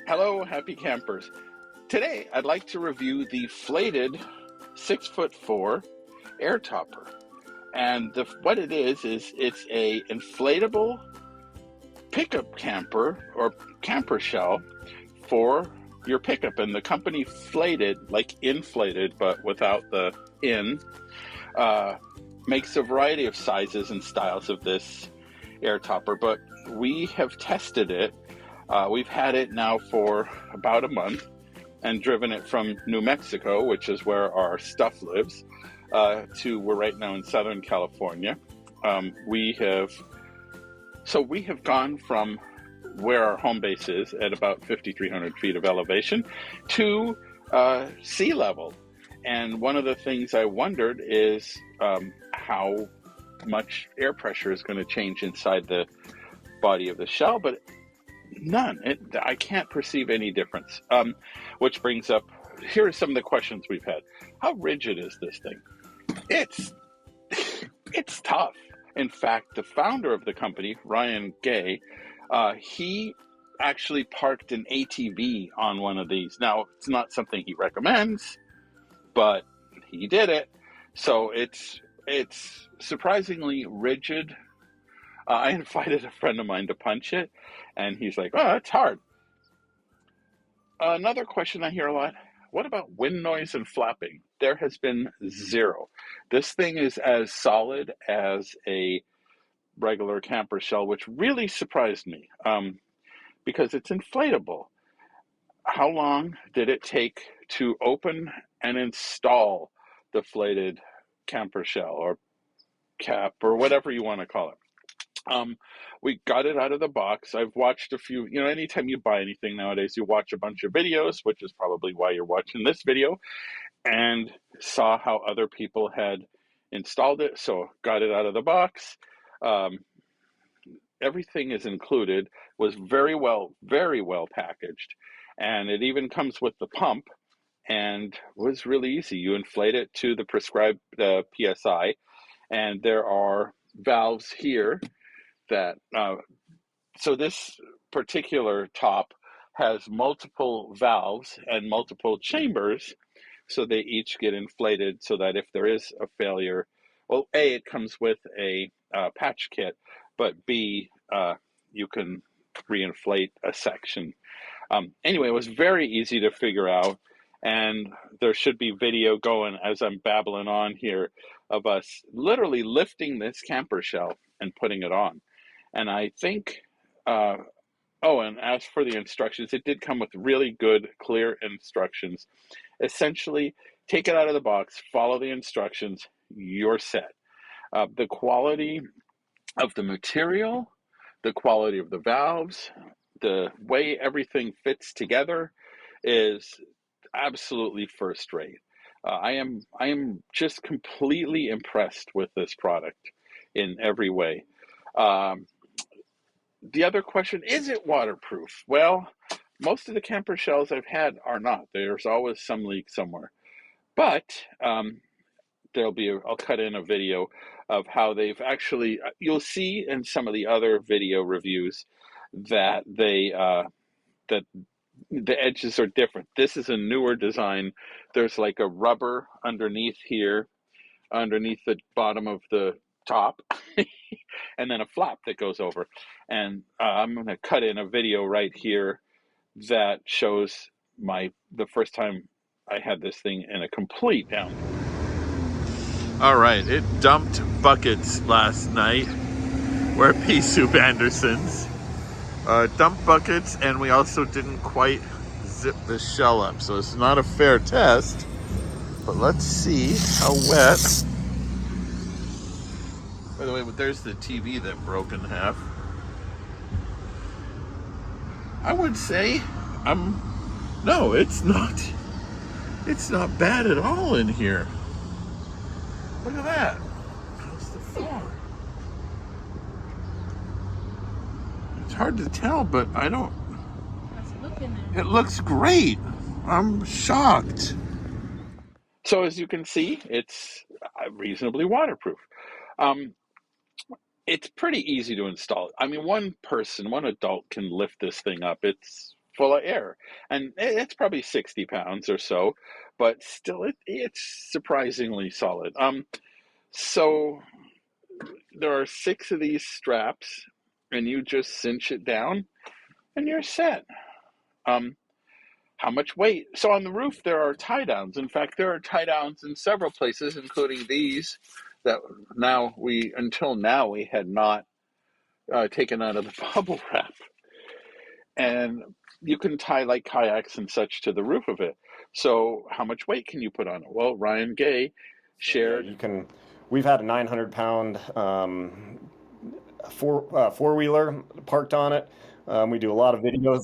Hello, happy campers. Today, I'd like to review the Flated 6'4" air topper. And what it is it's a inflatable pickup camper or camper shell for your pickup. And the company Flated, like inflated, but without the in, uh, makes a variety of sizes and styles of this air topper. But we have tested it. We've had it now for about a month and driven it from New Mexico, which is where our stuff lives, to we're right now in Southern California. We have gone from where our home base is at about 5,300 feet of elevation to sea level. And one of the things I wondered is how much air pressure is going to change inside the body of the shell, but none. I can't perceive any difference. Which brings up, here are some of the questions we've had. How rigid is this thing? It's tough. In fact, the founder of the company, Ryan Gay, he actually parked an ATV on one of these. Now, it's not something he recommends, but he did it. So it's surprisingly rigid. I invited a friend of mine to punch it, and he's like, "Oh, it's hard." Another question I hear a lot: what about wind noise and flapping? There has been zero. This thing is as solid as a regular camper shell, which really surprised me because it's inflatable. How long did it take to open and install the Flated camper shell or cap or whatever you want to call it? We got it out of the box. I've watched a few, anytime you buy anything nowadays, you watch a bunch of videos, which is probably why you're watching this video, and saw how other people had installed it. So got it out of the box. Everything is included, was very well packaged. And it even comes with the pump and was really easy. You inflate it to the prescribed PSI, and there are valves here that so this particular top has multiple valves and multiple chambers, so they each get inflated so that if there is a failure, well, A, it comes with a patch kit, but B, you can reinflate a section. Anyway, it was very easy to figure out, and there should be video going as I'm babbling on here of us literally lifting this camper shell and putting it on. And I think, and as for the instructions, it did come with really good, clear instructions. Essentially, take it out of the box, follow the instructions, you're set. The quality of the material, the quality of the valves, the way everything fits together is absolutely first rate. I am just completely impressed with this product in every way. The other question, is it waterproof? Well, most of the camper shells I've had are not. There's always some leak somewhere. But I'll cut in a video of how they've actually, you'll see in some of the other video reviews that that the edges are different. This is a newer design. There's like a rubber underneath here, underneath the bottom of the top, and then a flap that goes over. And I'm going to cut in a video right here that shows the first time I had this thing in a complete down. All right, it dumped buckets last night. We're pea soup Andersons. Dumped buckets, and we also didn't quite zip the shell up, so it's not a fair test. But let's see how wet. By the way, there's the TV that broke in half. I would say no, it's not bad at all in here. Look at that. How's the floor? It's hard to tell, but I don't. Let's look in there. It looks great. I'm shocked. So as you can see, it's reasonably waterproof. It's pretty easy to install. I mean, one adult can lift this thing up. It's full of air, and it's probably 60 pounds or so, but still, it's surprisingly solid. So there are six of these straps, and you just cinch it down, and you're set. Um, how much weight? So on the roof, there are tie downs. In fact, there are tie downs in several places, including these that until now, we had not taken out of the bubble wrap. And you can tie like kayaks and such to the roof of it. So how much weight can you put on it? Well, Ryan Gay So yeah, shared. you can. We've had a 900-pound four-wheeler parked on it. We do a lot of videos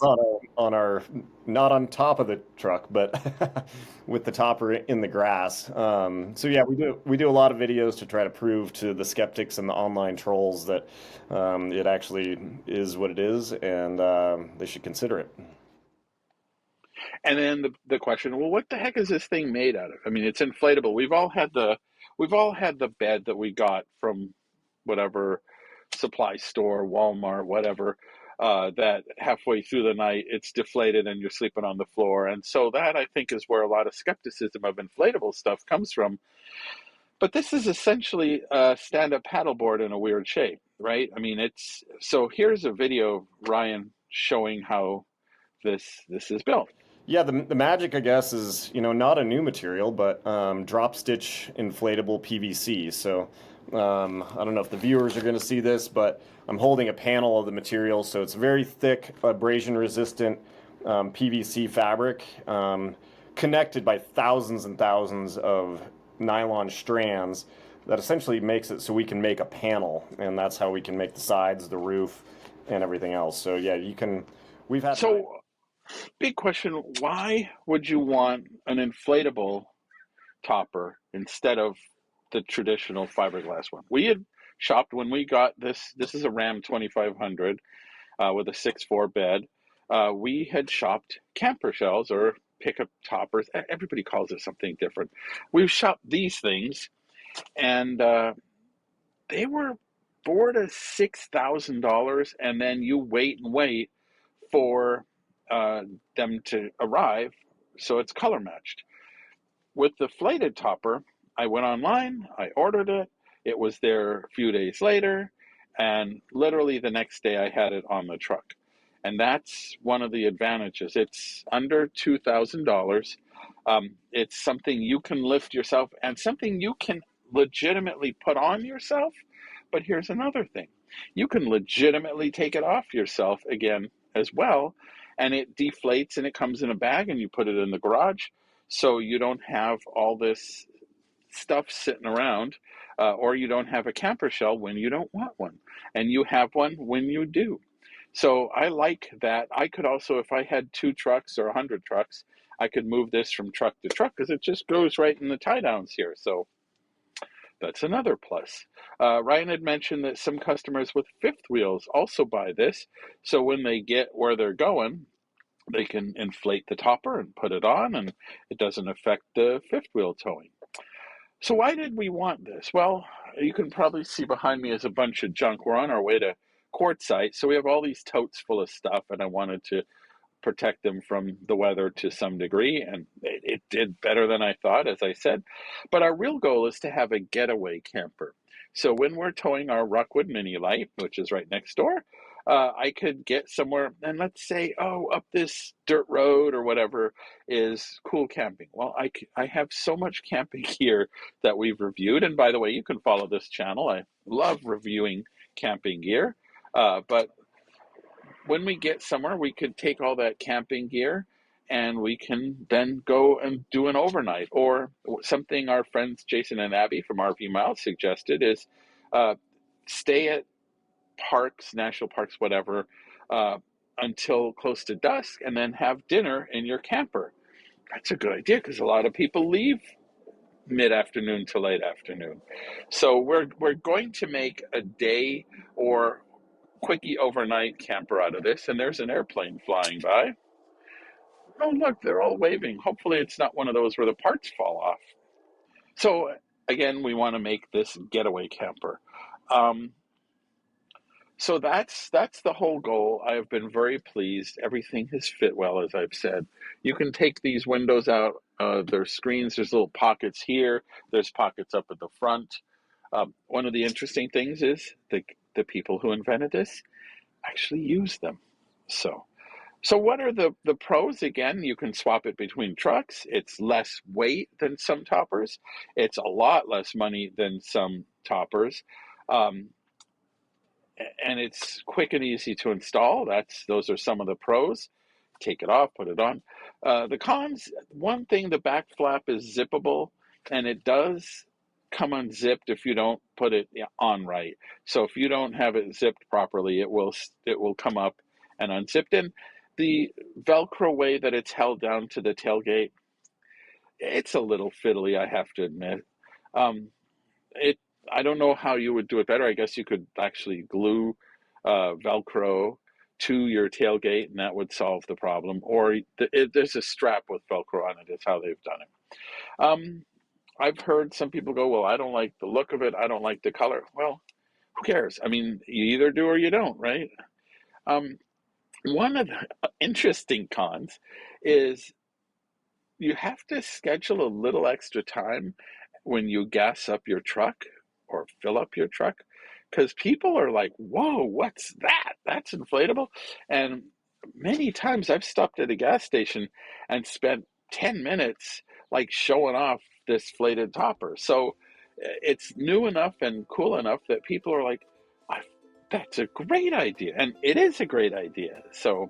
on our not on top of the truck, but with the topper in the grass. So yeah, we do a lot of videos to try to prove to the skeptics and the online trolls that it actually is what it is, and they should consider it. And then the question, well, what the heck is this thing made out of? I mean, it's inflatable. We've all had the bed that we got from whatever supply store, Walmart, whatever. That halfway through the night it's deflated and you're sleeping on the floor, and so that I think is where a lot of skepticism of inflatable stuff comes from. But this is essentially a stand-up paddleboard in a weird shape, right? I mean, it's so. Here's a video of Ryan showing how this is built. Yeah, the magic, I guess, is not a new material, but drop stitch inflatable PVC. So I don't know if the viewers are going to see this, but I'm holding a panel of the material, so it's very thick, abrasion resistant PVC fabric, connected by thousands and thousands of nylon strands that essentially makes it so we can make a panel, and that's how we can make the sides, the roof, and everything else. So yeah, you can. We've had. So, big question: why would you want an inflatable topper instead of the traditional fiberglass one? We had shopped when we got this. This is a Ram 2500 with a 6'4" bed. We had shopped camper shells or pickup toppers. Everybody calls it something different. We've shopped these things, and they were $4,000 to $6,000, and then you wait and wait for them to arrive, so it's color matched. With the flated topper, I went online, I ordered it, it was there a few days later, and literally the next day I had it on the truck. And that's one of the advantages. It's under $2,000. It's something you can lift yourself and something you can legitimately put on yourself. But here's another thing, you can legitimately take it off yourself again as well. And it deflates and it comes in a bag and you put it in the garage. So you don't have all this stuff sitting around, or you don't have a camper shell when you don't want one, and you have one when you do. So I like that. I could also, if I had two trucks or 100 trucks, I could move this from truck to truck because it just goes right in the tie downs here. So that's another plus. Ryan had mentioned that some customers with fifth wheels also buy this. So when they get where they're going, they can inflate the topper and put it on, and it doesn't affect the fifth wheel towing. So why did we want this? Well, you can probably see behind me is a bunch of junk. We're on our way to Quartzsite, so we have all these totes full of stuff, and I wanted to protect them from the weather to some degree, and it did better than I thought, as I said. But our real goal is to have a getaway camper. So when we're towing our Rockwood Mini Light, which is right next door, I could get somewhere, and let's say, oh, up this dirt road or whatever is cool camping. Well, I have so much camping gear that we've reviewed. And by the way, you can follow this channel. I love reviewing camping gear. But when we get somewhere, we could take all that camping gear and we can then go and do an overnight. Or something our friends Jason and Abby from RV Miles suggested is stay at parks, national parks, whatever, uh, until close to dusk and then have dinner in your camper. That's a good idea because a lot of people leave mid-afternoon to late afternoon. So we're going to make a day or quickie overnight camper out of this, and there's an airplane flying by. Oh, look, they're all waving. Hopefully it's not one of those where the parts fall off. So again, we want to make this getaway camper. Um, So that's the whole goal. I have been very pleased. Everything has fit well, as I've said. You can take these windows out. There's screens. There's little pockets here. There's pockets up at the front. One of the interesting things is the people who invented this actually use them. So what are the pros? Again, you can swap it between trucks. It's less weight than some toppers. It's a lot less money than some toppers. Um, and it's quick and easy to install. Those are some of the pros. Take it off, put it on. The cons, one thing, the back flap is zippable, and it does come unzipped if you don't put it on right. So if you don't have it zipped properly, it will come up and unzipped. And the Velcro way that it's held down to the tailgate, it's a little fiddly, I have to admit. I don't know how you would do it better. I guess you could actually glue Velcro to your tailgate, and that would solve the problem. Or there's a strap with Velcro on it. Is how they've done it. I've heard some people go, well, I don't like the look of it. I don't like the color. Well, who cares? I mean, you either do or you don't, right? One of the interesting cons is you have to schedule a little extra time when you gas up your truck or fill up your truck, because people are like, whoa, what's that? That's inflatable. And many times I've stopped at a gas station and spent 10 minutes like showing off this inflated topper. So it's new enough and cool enough that people are like, that's a great idea. And it is a great idea. So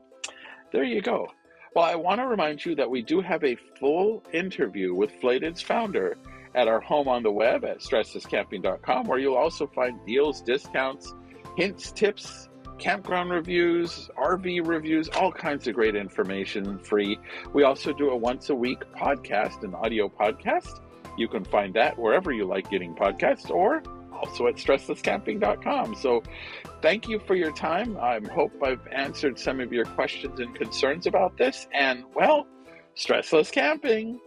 there you go. Well, I want to remind you that we do have a full interview with Flated's founder at our home on the web at StressLessCamping.com, where you'll also find deals, discounts, hints, tips, campground reviews, RV reviews, all kinds of great information free. We also do a once a week podcast, an audio podcast. You can find that wherever you like getting podcasts, or also at StressLessCamping.com. So thank you for your time. I hope I've answered some of your questions and concerns about this. And, well, stressless camping.